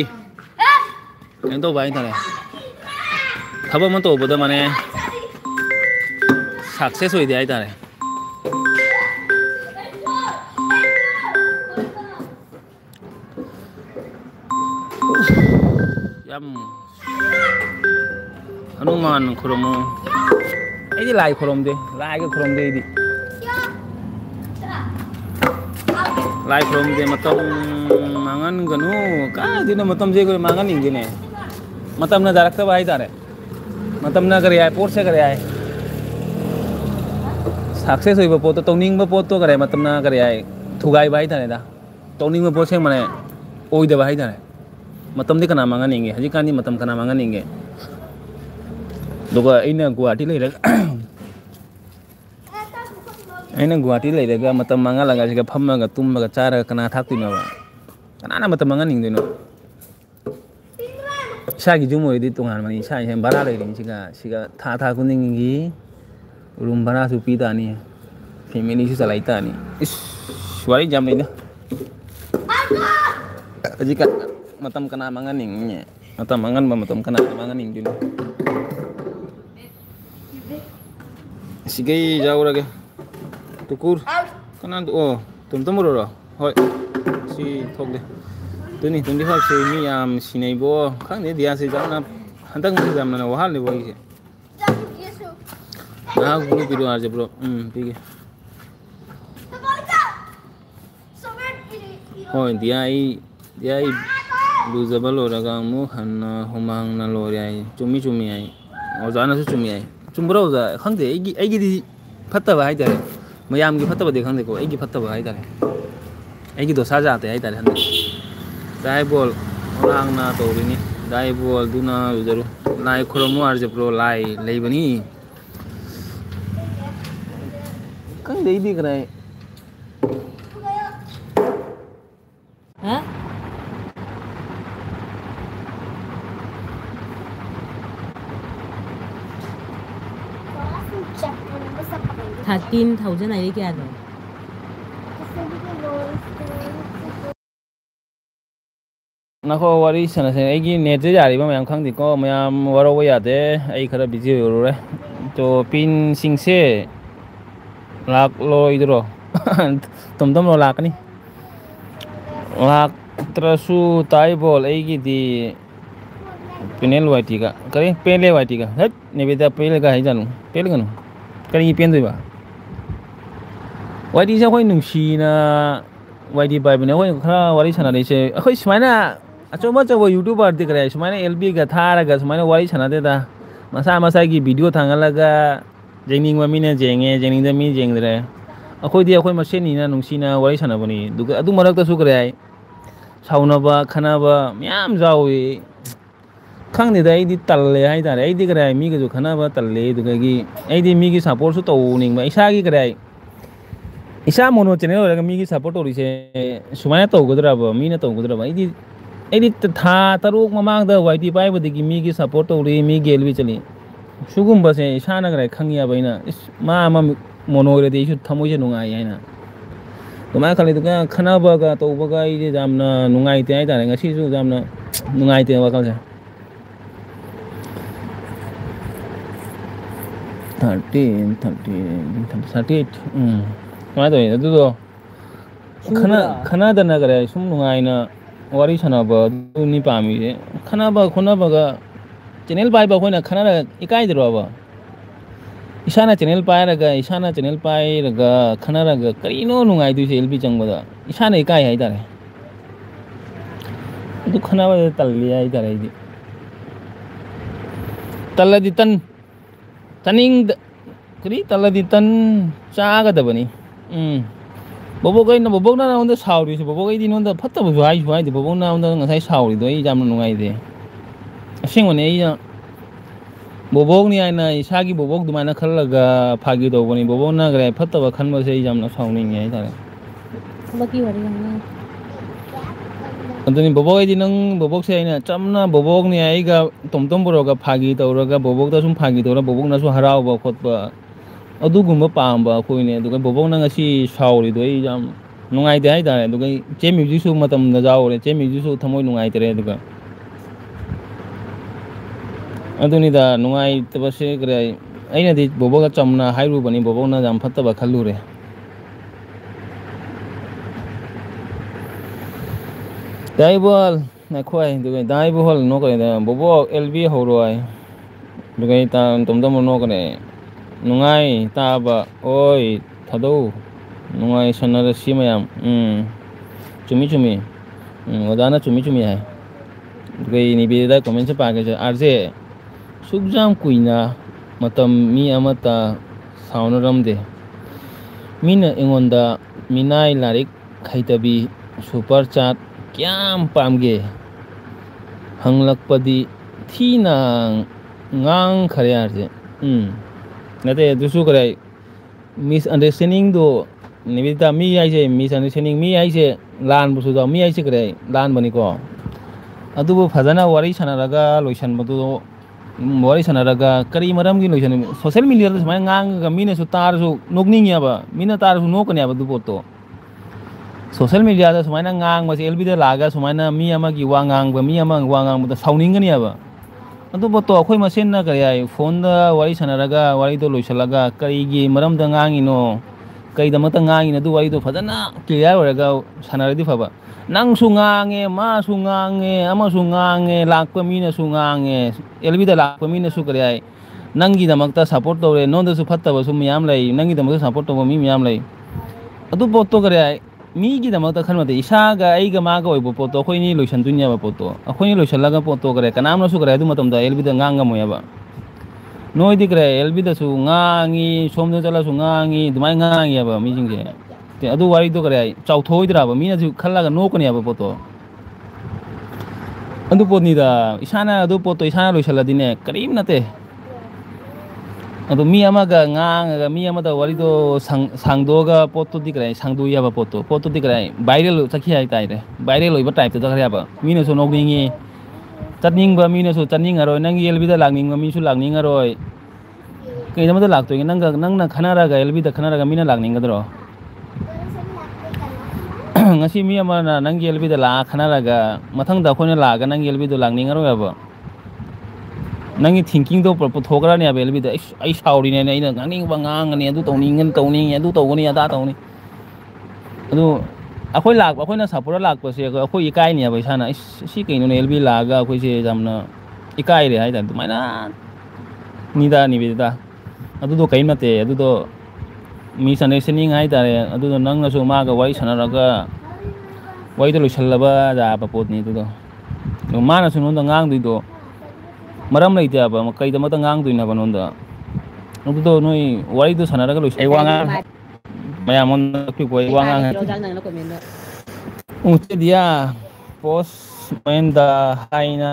एं तो बाई तारे थबक में तौबदा माने सक्सेस होई दे तारे याम हनुमान खुरमो ऐदी लाई खुरमदे लाई के खुरमदे ऐदी लाई खुरमदे मतम मांगन गनु का दिन मतम जे करे मांगन इंगिने मतम ना दारक बाई तारे मतम ना करे आए पोर से करे आए सक्सेस होइबो पोतो तौनिंग बो पोतो करे मतम ना करे आए थुगाई बाई तारे दा तौनिंग बो पोसे माने ओइ दे बाई तारे मतम दे कना मांगन इंगे हजी कानी मतम कना मांगन इंगे दोगा इना गुवाहाटी लेरे अना गुवाहाटी लेरेगा मतम मांगा लगा सिगा फम्मगा तुमगा चारा कना थाक्तिनबा कनाना मतम मांगन इंगदेनो इसागी जुमोयदी तोंगान मानी इसा हे भाड़ा लेरिन सिगा था कुनिंगी रूम भाड़ा सु पीदानी फैमिली सु चलाइतानी इस वारी जाम लेना हजी का मतम कना मांगन इंगे मतम मांगन बा मतम कना मांगन इंगदिनो सिगै जाउरागे तुकुर कना ओ तुम रो होय सी थोकदे तुनी 25 से मी याम सिनाइबो खाने दिया से जाना हंतक मुझे जामना वहाल ने बोई से ना गुरु पिरो आजे ब्रो ठीक है होय दिया आई लुजबल होरगा मु हन्ना हुमांग ना लोरे आई चुमी आई और जाना से चुमी आई चुमब्रो जा खंदे एगी दी फत्तबा हाय तारे मयाम की फत्तबा दे खंदे को एगी फत्तबा हाय तारे एगी दोसा जाते हाय तारे हंदे दाई बोल orang na to ini dai bol duna ujaru lai khoromu arje pro lai leibani kan dei di krai ha $13,000 này đi kia rồi ꯅꯈꯣ ꯋꯥꯔꯤ ꯁꯥꯟꯅꯁꯦ ꯑꯩꯒꯤ ꯅꯦꯠꯁꯦ ꯌꯥꯔꯤꯕ ꯃꯌꯥꯝ ꯈꯪꯗꯦꯀꯣ ꯃꯌꯥꯝ ꯋꯥꯔꯧꯕ ꯌꯥꯗꯦ ꯑꯩ ꯈꯔ ꯕꯤꯖꯤ ꯑꯣꯏꯔꯨꯔꯦ ꯇꯣ ꯄꯤꯟꯁꯤꯡꯁꯦ ꯂꯥꯛꯂꯣꯏꯗ꯭ꯔꯣ ꯇꯨꯝ ꯇꯨꯝ ꯂꯥꯛꯀꯅꯤ ꯂꯥꯛꯇ꯭ꯔꯁꯨ ꯇꯥꯏꯕꯣꯜ ꯑꯩꯒꯤꯗꯤ ꯄꯦꯅꯦꯜ ꯋꯥꯏꯇꯤꯒ ꯀꯔꯤ ꯄꯦꯂꯦ ꯋꯥꯏꯇꯤꯒ ꯍꯦꯠ ꯅꯦꯕꯤꯗ ꯄꯦꯜꯂꯒ ꯍꯥꯏꯖꯥꯅꯨ ꯄꯦꯜꯒꯅꯨ ꯀꯔꯤꯒꯤ ꯄꯦꯟꯗꯣꯏꯕ ꯋꯥꯏꯇꯤꯁꯦ ꯑꯩꯈꯣꯏ ꯅꯨꯡꯁꯤꯅ ꯋꯥꯏꯇꯤ ꯄꯥꯏꯕꯅꯦ ꯑꯩꯈꯣꯏ ꯈꯔ ꯋꯥꯔꯤ ꯁꯥꯟꯅꯔꯤꯁꯦ ꯑꯩꯈꯣꯏ ꯁꯨꯃꯥꯏꯅ ꯑꯆꯧꯕ ꯑꯆꯧꯕ ꯌꯨꯇꯨꯕꯔꯗꯤ ꯀꯔꯤ ꯁꯨꯃꯥꯏꯅ ꯑꯦꯜꯕꯤꯒ ꯊꯥꯔꯒ ꯁꯨꯃꯥꯏꯅ ꯋꯥꯔꯤ ꯁꯥꯟꯅꯗꯦꯗ ꯃꯁꯥ ꯃꯁꯥꯒꯤ ꯚꯤꯗꯤꯑꯣ ꯊꯥꯡꯒꯠꯂꯒ ꯌꯦꯡꯅꯤꯡꯕ ꯃꯤꯅ ꯌꯦꯡꯉꯦ ꯌꯦꯡꯅꯤꯡꯗꯕ ꯃꯤ ꯌꯦꯡꯗ꯭ꯔꯦ ꯑꯩꯈꯣꯏꯗꯤ ꯑꯩꯈꯣꯏ ꯃꯁꯦꯟꯅꯤꯅ ꯅꯨꯡꯁꯤꯅ ꯋꯥꯔꯤ ꯁꯥꯟꯅꯕꯅꯤ ꯑꯗꯨꯒ ꯑꯗꯨ ꯃꯔꯛꯇꯁꯨ ꯀꯔꯤ ꯍꯥꯏ ꯁꯥꯎꯅꯕ ꯈꯟꯅꯕ ꯃꯌꯥꯝ ꯌꯥꯎꯏ ꯈꯪꯗꯦꯗ ꯑꯩꯗꯤ ꯇꯜꯂꯦ ꯍꯥꯏꯇꯥꯔꯦ ꯑꯩꯗꯤ ꯀꯔꯤ ꯍꯥꯏ ꯃꯤꯒꯁꯨ ꯈꯟꯅꯕ ꯇꯜꯂꯦ ꯑꯗꯨꯗꯒꯤ ꯑꯩꯗꯤ ꯃꯤꯒꯤ ꯁꯞꯄꯣꯔꯠꯁꯨ ꯇꯧꯅꯤꯡꯕ ꯏꯁꯥꯒꯤ ꯀꯔꯤ ꯍꯥꯏ ꯏꯁꯥ ꯃꯣꯅꯣ ꯆꯦꯅꯦꯜ ꯑꯣꯏꯔꯒ ꯃꯤꯒꯤ ꯁꯞꯄꯣꯔꯠ ꯇꯧꯔꯤꯁꯦ ꯁꯨꯃꯥꯏꯅ ꯇꯧꯒꯗ꯭ꯔꯕ ꯃꯤꯅ ꯇꯧꯒꯗ꯭ꯔꯕ ꯑꯩꯗꯤ ꯊꯥ 3 ꯃꯃꯥꯡꯗ ꯋꯥꯏꯇꯤ ꯄꯥꯏꯕꯗꯒꯤ ꯃꯤꯒꯤ ꯁꯞꯄꯣꯔꯠ ꯇꯧꯔꯤ ꯃꯤꯒꯤ ꯑꯦꯜꯕꯤ ꯆꯠꯂꯤ ꯁꯤꯒꯨꯝꯕꯁꯦ ꯏꯁꯥꯅ ꯀꯔꯤ ꯈꯪꯉꯦꯕ ꯑꯩꯅ ꯃꯥ ꯑꯃ ꯃꯣꯅꯣ ꯑꯣꯏꯔꯗꯤ ꯑꯩꯁꯨ ꯊꯃꯣꯏꯁꯦ ꯅꯨꯡꯉꯥꯏ ꯍꯥꯏꯅ ꯑꯗꯨꯃꯥꯏꯅ ꯈꯜꯂꯤꯗꯨꯒ ꯈꯟꯅꯕꯒ ꯇꯧꯕꯒ ꯑꯩꯁꯦ ꯌꯥꯝꯅ ꯅꯨꯡꯉꯥꯏꯇꯦ ꯍꯥꯏꯇꯥꯔꯦ ꯉꯁꯤꯁꯨ ꯌꯥꯝꯅ ꯅꯨꯡꯉꯥꯏꯇꯦ ꯋꯥꯈꯜꯁꯦ 38 ꯀꯃꯥꯏꯅ ꯇꯧꯋꯤ ꯑꯗꯨꯗꯣ ꯈꯟꯅꯗꯅ ꯀꯔꯤ ꯁꯨꯝ ꯅꯨꯡꯉꯥꯏꯅ ꯋꯥꯔꯤ ꯁꯥꯟꯅꯕ ꯑꯗꯨꯅꯤ ꯄꯥꯝꯃꯤꯁꯦ ꯈꯟꯅꯕ ꯈꯣꯠꯅꯕꯒ ꯆꯦꯅꯦꯜ ꯄꯥꯏꯕ ꯑꯩꯈꯣꯏꯅ ꯈꯟꯅꯔꯒ ꯏꯀꯥꯏꯗ꯭ꯔꯣꯕ ꯏꯁꯥꯅ ꯆꯦꯅꯦꯜ ꯄꯥꯏꯔꯒ ꯈꯟꯅꯔꯒ ꯀꯔꯤꯅꯣ ꯅꯨꯡꯉꯥꯏꯗꯣꯏꯁꯦ ꯑꯦꯜꯕꯤ ꯆꯪꯕꯗ ꯏꯁꯥꯅ ꯏꯀꯥꯏ ꯍꯥꯏꯇꯥꯔꯦ ꯑꯗꯨ ꯈꯟꯅꯕꯗ ꯇꯜꯂꯤ ꯍꯥꯏꯇꯥꯔꯦ ꯑꯩꯗꯤ ꯇꯜꯂꯗꯤ ꯇꯟꯅꯤꯡꯗ ꯀꯔꯤ ꯇꯜꯂꯗꯤ ꯇꯟ ꯆꯥꯒꯗꯕꯅꯤ ꯕꯣꯕꯣꯛꯅ ꯅꯉꯣꯟꯗ ꯁꯥꯎꯔꯤꯁꯦ ꯕꯣꯕꯣꯛ ꯑꯩꯗꯤ ꯅꯉꯣꯟꯗ ꯐꯠꯇꯕꯁꯨ ꯍꯥꯏꯁꯨ ꯍꯥꯏꯗꯦ ꯕꯣꯕꯣꯛꯅ ꯅꯉꯣꯟꯗ ꯉꯁꯥꯏ ꯁꯥꯎꯔꯤꯗꯣ ꯑꯩ ꯌꯥꯝꯅ ꯅꯨꯡꯉꯥꯏꯇꯦ ꯑꯁꯦꯡꯕꯅꯦ ꯑꯩꯅ ꯕꯣꯕꯣꯛꯅꯤ ꯍꯥꯏꯅ ꯏꯁꯥꯒꯤ ꯕꯣꯕꯣꯛ ꯑꯗꯨꯃꯥꯏꯅ ꯈꯜꯂꯒ ꯐꯥꯒꯤ ꯇꯧꯕꯅꯤ ꯕꯣꯕꯣꯛꯅ ꯀꯔꯤ ꯐꯠꯇꯕ ꯈꯟꯕꯁꯦ ꯑꯩ ꯌꯥꯝꯅ ꯁꯥꯎꯅꯤꯡꯉꯦ ꯍꯥꯏꯇꯥꯔꯦ ꯑꯗꯨꯅꯤ ꯕꯣꯕꯣꯛ ꯑꯩꯗꯤ ꯅꯪ ꯕꯣꯕꯣꯛꯁꯦ ꯑꯩꯅ ꯆꯝꯅ ꯕꯣꯕꯣꯛꯅꯤ ꯑꯩꯒ ꯇꯣꯝꯇꯣꯝ ꯕꯣꯔꯣꯒ ꯐꯥꯒꯤ ꯇꯧꯔꯒ ꯕꯣꯕꯣꯛꯇ ꯁꯨꯝ ꯐꯥꯒꯤ ꯇꯧꯔꯒ ꯕꯣꯕꯣꯛꯅꯁꯨ ꯍꯔꯥꯎꯕ ꯈꯣꯠꯄ ꯑꯗꯨꯒꯨꯝꯕ ꯄꯥꯝꯕ ꯑꯩꯈꯣꯏꯅꯦ ꯑꯗꯨꯒ ꯕꯣꯕꯣꯛꯅ ꯉꯁꯤ ꯁꯥꯎꯔꯤꯗꯣ ꯑꯩ ꯌꯥꯝ ꯅꯨꯡꯉꯥꯏꯇꯦ ꯍꯥꯏꯇꯥꯔꯦ ꯑꯗꯨꯒ ꯆꯦ ꯃ꯭ꯌꯨꯖꯤꯛꯁꯨ ꯃꯇꯝꯗ ꯌꯥꯎꯔꯦ ꯆꯦ ꯃ꯭ꯌꯨꯖꯤꯛꯁꯨ ꯊꯃꯣꯏ ꯅꯨꯡꯉꯥꯏꯇꯔꯦ ꯑꯗꯨꯒ ꯑꯗꯨꯅꯤꯗ ꯅꯨꯡꯉꯥꯏꯇꯕꯁꯦ ꯀꯔꯤ ꯑꯩꯅꯗꯤ ꯕꯣꯕꯣꯛꯒ ꯆꯝꯅ ꯍꯥꯏꯔꯨꯕꯅꯤ ꯕꯣꯕꯣꯛꯅ ꯌꯥꯝ ꯐꯠꯇꯕ ꯈꯜꯂꯨꯔꯦ ꯗꯥꯏꯕꯣꯜ ꯅꯈꯣꯏ ꯑꯗꯨꯒ ꯗꯥꯏꯕꯣꯜ ꯅꯣꯛꯀꯅꯤꯗ ꯕꯣꯕꯣꯛ ꯑꯦꯜꯕꯤ ꯍꯧꯔꯣꯏ ꯑꯗꯨꯒ ꯑꯩ ꯇꯣꯝꯇꯣꯝ ꯅꯣꯛꯀꯅꯤ ꯅꯨꯡꯉꯥꯏ ꯇꯥꯕ ꯑꯣꯏ ꯊꯥꯗꯧ ꯅꯨꯡꯉꯥꯏ ꯁꯥꯟꯅꯔꯁꯤ ꯃꯌꯥꯝ ꯆꯨꯝꯃꯤ ꯑꯣꯖꯥꯅ ꯆꯨꯝꯃꯤ ꯍꯥꯏ ꯑꯗꯨꯒ ꯅꯤꯕꯤꯗ ꯀꯣꯃꯦꯟꯁꯦ ꯄꯥꯒꯦꯁꯦ ꯑꯥꯔꯖꯦ ꯁꯨꯛ ꯌꯥꯝ ꯀꯨꯏꯅ ꯃꯇꯝ ꯃꯤ ꯑꯃꯠꯇ ꯁꯥꯎꯅꯔꯝꯗꯦ ꯃꯤꯅ ꯑꯩꯉꯣꯟꯗ ꯃꯤꯅꯥꯏ ꯂꯥꯏꯔꯤꯛ ꯍꯩꯇꯕꯤ ꯁꯨꯄꯔ ꯆꯥꯠ ꯀꯌꯥꯝ ꯄꯥꯝꯒꯦ ꯍꯪꯂꯛꯄꯗꯤ ꯊꯤꯅ ꯉꯥꯡꯈꯔꯦ ꯍꯥꯏꯔꯁꯦ ꯅꯠꯇꯦ ꯑꯗꯨꯁꯨ ꯀꯔꯤ ꯃꯤꯁꯑꯟꯗꯔꯁꯇꯦꯟꯗꯤꯡꯗꯣ ꯅꯨꯃꯤꯠꯇ ꯃꯤ ꯍꯥꯏꯁꯦ ꯃꯤꯁꯑꯟꯗꯔꯁꯇꯦꯟꯗꯤꯡ ꯃꯤ ꯍꯥꯏꯁꯦ ꯂꯥꯟꯕꯁꯨ ꯃꯤ ꯍꯥꯏꯁꯦ ꯀꯔꯤ ꯂꯥꯟꯕꯅꯤꯀꯣ ꯑꯗꯨꯕꯨ ꯐꯖꯅ ꯋꯥꯔꯤ ꯁꯥꯟꯅꯔꯒ ꯂꯣꯏꯁꯟꯕꯗꯨ ꯋꯥꯔꯤ ꯁꯥꯟꯅꯔꯒ ꯀꯔꯤ ꯃꯔꯝꯒꯤ ꯂꯣꯏꯁꯟꯕ ꯁꯣꯁꯦꯜ ꯃꯤꯗꯤꯌꯥꯗ ꯁꯨꯃꯥꯏꯅ ꯉꯥꯡꯉꯒ ꯃꯤꯅꯁꯨ ꯇꯥꯔꯁꯨ ꯅꯣꯛꯅꯤꯡꯉꯦꯕ ꯃꯤꯅ ꯇꯥꯔꯁꯨ ꯅꯣꯛꯀꯅꯦꯕ ꯑꯗꯨ ꯄꯣꯠꯇꯣ ꯁꯣꯁꯦꯜ ꯃꯤꯗꯤꯌꯥꯗ ꯁꯨꯃꯥꯏꯅ ꯉꯥꯡꯕꯁꯦ ꯑꯦꯜꯕꯤꯗ ꯂꯥꯛꯑꯒ ꯁꯨꯃꯥꯏꯅ ꯃꯤ ꯑꯃꯒꯤ ꯋꯥ ꯉꯥꯡꯕ ꯃꯤ ꯑꯃ ꯋꯥ ꯉꯥꯡꯕꯗ ꯁꯥꯎꯅꯤꯡꯒꯅꯦꯕ ꯑꯗꯨ ꯄꯣꯠꯇꯣ ꯑꯩꯈꯣꯏ ꯃꯁꯦꯟꯅ ꯀꯔꯤ ꯍꯥꯏ ꯐꯣꯟꯗ वरी सनरगा वरीदो लोइसलगा करीगी मरमदा ngangiनो कईदमता nganगिनो दु वरीदो फजना क्लियर ओरगा सनरदि फबा नंगसु nganगे मासु nganगे अमसु nganगे लाक्पा मीनसु nganगे एलबीदा लाक्पा मीनसु करी आइ नंगीदमक्ता सपोर्ट तौरे नोंदसु फत्तबसु मियाम लै नंगीदमक्ता सपोर्ट तौबा मी मियाम लै अदु पोत्तो करी आइ मीगीदमक्ता खनमते इसागा आइगा मागा ओइबो पोत्तो अखोइनी लोइसनदुनियाबा पोत्तो अखोइनी लोइसलगा पोत्तो करे कनामनसु करे अदु मतमदा एलबीदा ngangamoयाबा नोइदि करे एलबीदासु ngangi सोमदो चलासु ngangi दुमाइ ngangiयाबा मीजिंगे ते अदु वारीदो करे आइ चाउथोइद्राबा मीनासु खल्लागा नोकनियाबा पोत्तो अदु पोतनीदा इसाना अदु पोत्तो इसाना लोइसलदिने करीम नते अदु मी अमागा ngangaga मी अमादा वारीदो सांगदोगा पोत्तो दिकरे सांगदोयाबा पोत्तो दिकरे वायरल चखि हाइ ताइरे वायरल ओइबा टाइप तो दखरियाबा मीनासु नोगनिंगी चटनिंगबा मीनासु चटनिंगरोय नंगी एलबीदा लागनिंगबा मीसु लागनिंगरोय कईदमदा लागतोय नंगना खनारागा एलबीदा खनारागा Meena लागनिंगदरो ngasi mi amana nang gelbi da la khana raga mathang da khone la ga nang gelbi do langning aro yaba nang thinking do por thogra ne abelbi da ai sauri ne ina ngning bangang ne adu tawning adu tawgani ada tawni adu akhoi lak akhoi na sapura lak pa se akhoi ikai ne ba sana si keino ne elbi la ga akhoi se jamna ikai re hai da maina ni da ni be da adu do kai mate adu do mi sanai sening hai da adu do nang na so ma ga wai sana raga wai do loisalaba da pa pot ni do no ma na sunon da ngang do maram lai ta ba kai da mata ngang do na banon da adu do noi wai do sana raga loisai wanga maya mon ki ko wanga ute dia post menda haina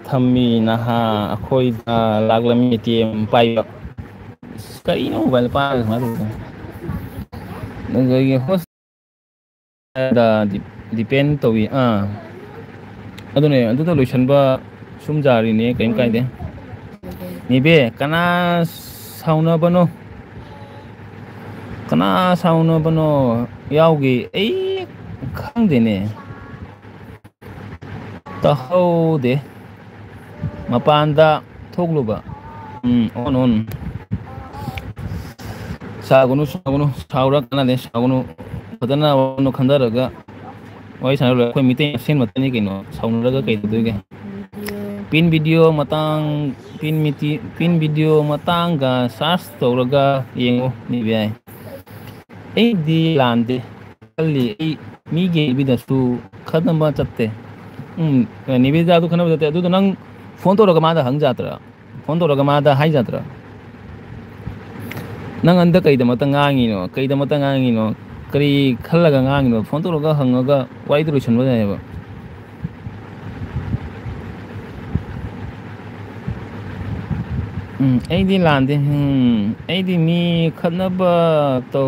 thammi na ha akhoi da laglami tm pai kai no bal pa ma do ngai host da depend to wi adune adu to lotion ba sum jari ne kai kai de ni be kana sauna bano yaugi ai khang de ne ta ho de mapanda thoglu ba on sagunu saura kana de sagunu padana no khandaraga wai sanalo koi mite sen matani kino saunuraga kai du ge pin video matang ga search toraga yengo ni bai ai di lande kali ai mi ge bi da su khadam ba chatte ni be da du khana ba du nang phone toraga ma da hang jatra phone toraga ma da hai jatra nang anda kai da mata ngangi no kari khallaga ngangi no phone toraga hangaga wai du chon ba ba ai di lande ai di mi khanaba to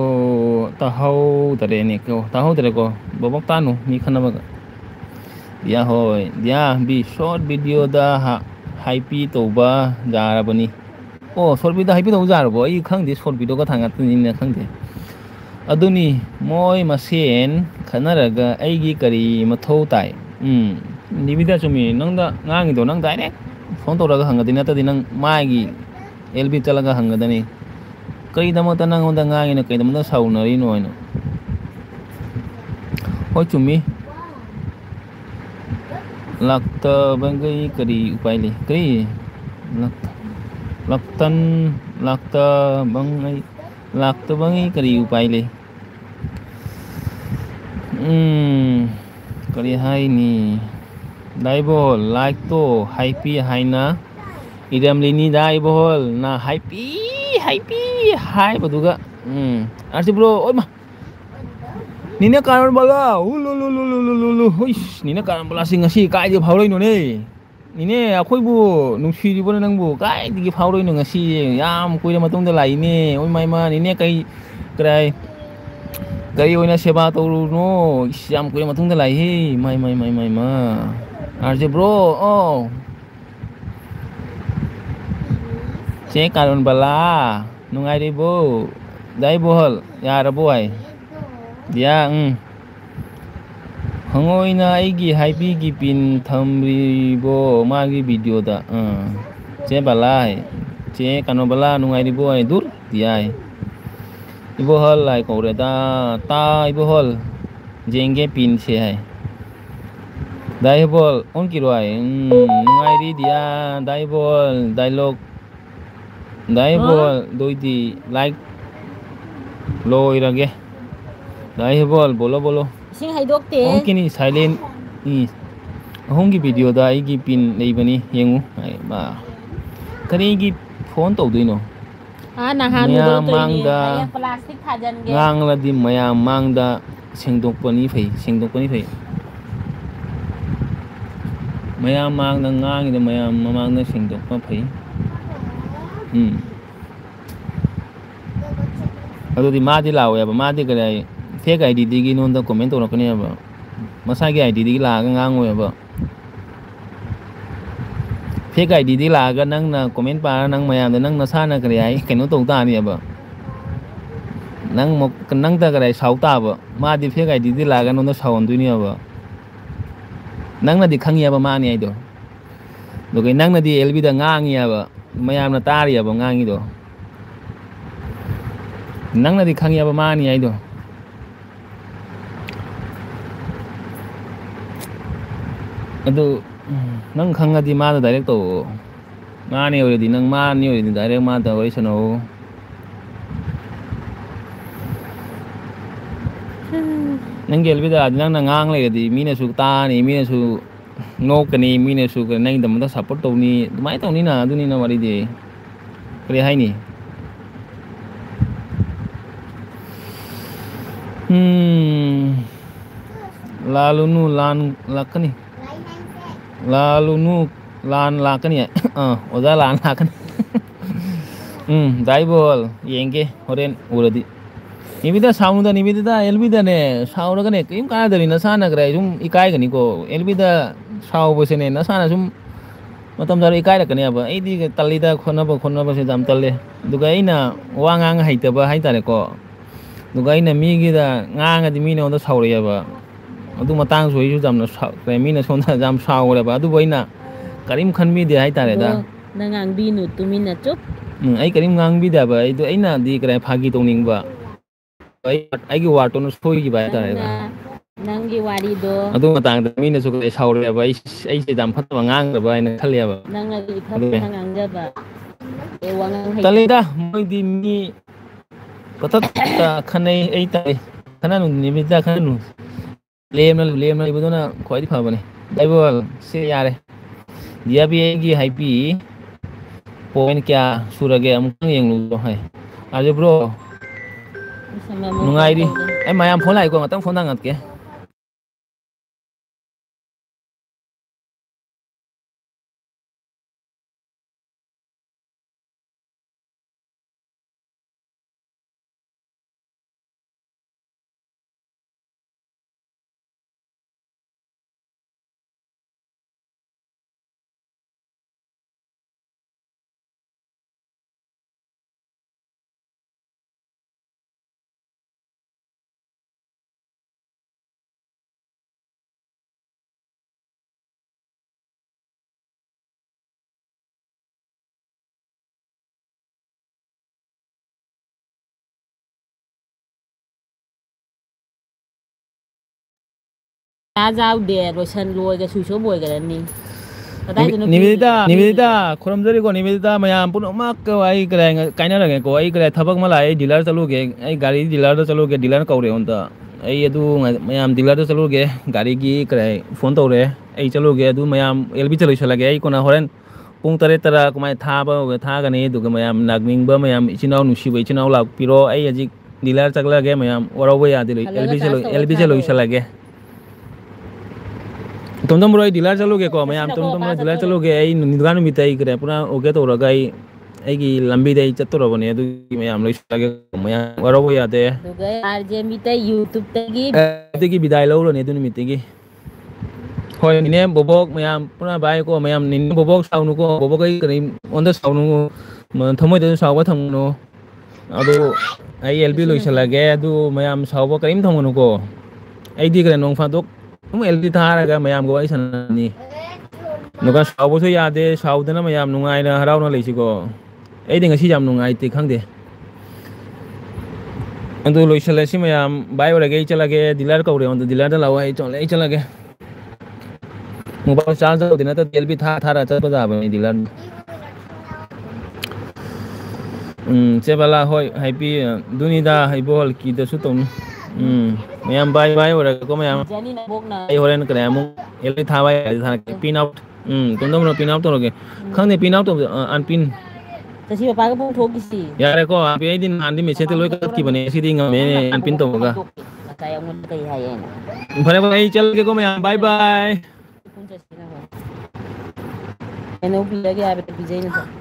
ta hau tare ne ko ta hau tare ko bobok tanu mi khanaba dia hoi dia bi short video da happy to ba jarabani short video happy to jarabo ai khangde short video ka thangat ni na khangde aduni moi masen khanaraga aigi kari mathau tai ni vida chumi nangda ngangi do nang direct phone to raga hangadina ta dinang maigi lb talaga hangadani kai da mata nang onda ngangi na kai da mata saunari no ino hoi chumi lakta bangai kari upaili kari lakta bangai kari upaili kari hai ni daibol like to happy haina idam lini daibol na happy hai baduga arti bro oi ma nina karan bala ulu hoish nina karan bala singasi kai di phauroi no ne nine akhoi bu nungsi di bona nang bu kai di phauroi no ngasi yam kuira matung da lai ne oi mai ma nine kai krai kai oina seba to no yam kuira matung da lai he mai ma arje bro che karan bala nungai de bo dai bol ya ra boy dia hangoi na aigi happy gi pin thamri bo magi video da che balai che kano bala nungai ri bo ai dur dia ibo hol lai ko re ta ibo hol jenge pin che hai dai bol on ki roi nungai ri dia dai bol dialogue dai bol doi di like loi rage dai bol bolo sing hai dok te ong kini silent ni hong gi video da ai gi pin nei bani yengu ai ba kari gi phone to dui no na han do to ni da plastic thajan ge ngang la di maya mang da sengdok pani phei maya mang da ngang da maya mamang da sengdok pa phei ado di ma di law ya ba ma di kare fake id di gi non da comment to rakni ba masa gi id di la ga ngang ya ba fake id di la ga nang na comment pa nang mayam da nang na sa na kare ai kaino to ta ni ba nang ta cái này sáu ta bờ mà đi phía cái đi là cái nó sáu tuổi nhiều bờ nang là đi khăng nhà bờ mà này đó rồi cái nang là đi LB đã ngang nhà bờ mày em là ta đi bờ ngang đó nang là đi khăng nhà bờ mà này đó itu nang khăng là đi mà đó direct to mà này rồi đi nang mà này rồi đi direct mà đó vậy sao nang gel bida nang nang le di mina su ta ni mina su no kani mina su ka nang dam da support to ni mai to ni na du ni na wari de kre hai ni lalu nu lan lakani lalu nu lan lakani oda lan lakani dai bol yenge horen uradi Nibida sauna nibida elbida ne sauna kan ek im kana dari nasana krai jum ikai kan ko elbida sau bose ne nasana jum matam dari ikai kan ya ba ai di talida khona ba se jam talle duga ina wangang haita ba haita ne ko duga ina mi gi da ngang di mi ne onda sau ya ba adu matang soi ju jam na krai mi ne sonda jam sau ra ba adu boina karim khan mi de haita re da nangang bi nu tumina chup ai karim ngang bi da ba ai do aina di krai phagi tongning ba ai cái water nó sôi gì vậy tại nang gi wari do adu matang da mi ne su cái sau rồi vậy ai sẽ làm phát mà ngang rồi vậy nó thale ba nang gi phát ngang ga ba e wangang hai tali da moi di mi patat ta khanai ai tai khana nu ni mi da khana nu lem na ibu na khoi di pha ba ne dai bol se ya re dia bi gi hai pi point kya surage am kang yeng lu hai aje bro nungai đi em mày em phone lại qua mà tao phone đang ngặt kìa giao đề rồi sân lôi cái số bồi cái này Nivedita khoramjari ko Nivedita mayam punomak ko ai kare kaina rage ko ai kare thabak mala ai dealer chaluge ai gari dealer da chaluge dealer kaure onta ai adu mayam dealer da chaluge gari gi kare phone tore ai chaluge adu mayam LB chaloi chalage ai kona horen pung tare tara kumai tha ba tha ga ne du ga mayam nagning ba mayam ichinau nusi ba ichinau lak piro ai aji dealer chaglage mayam warawe ya diloi LB chaloi chalage तुम रोई dealer चलोगे को मैं तुम dealer चलोगे आई दुकान में तय करे पूरा ओके तो रगा आई की लंबी दे चत्तो रबने दु मैं हम लोग लगे मैं वरो को याद है आरजे मिते यूट्यूब की विदाई लो ने दुन मिते की होय ने बोबोक मैं पूरा बाय को मैं नि बोबोक साउनु को बोबोक आई करे ऑन द साउनु थमोय दे साउबा थमनो अदो आई एलबी लोइसलागे अदु मैं साउबा करिम थमनो को आई दी करे नों फादोक तुम LB थारगा मयाम को आई सननी नुका सावबो सो यादे सावदना मयाम नुंगाइना हरावना लेसिको ए दिंग सि जाम नुंगाइ ते खंगदे अंदु लोइसलासि मयाम बाय ओरगे चलागे डीलर कौरे अंदु डीलर दा लावाइ चले चलागे मोबाइल चार्ज दिना त LB थारा चबा जाबे डीलर चेबला होय हाइपी दुनिदा हाइबोल की दसु तोन मैम बाय बाय और को मैम आई होरेन करे हम एल था बाय था पिन आउट तुम पिन आउट तोगे खंगे पिन आउट अनपिन तसी पापा का फोन ठोक किसी यार को आप ये दिन आंधी में सेट लोय कत की बने सीधी में अनपिन तो होगा saya mun kai hayen भले भाई चल के को मैम बाय बाय एनो भी लगे आबे तो बिजय न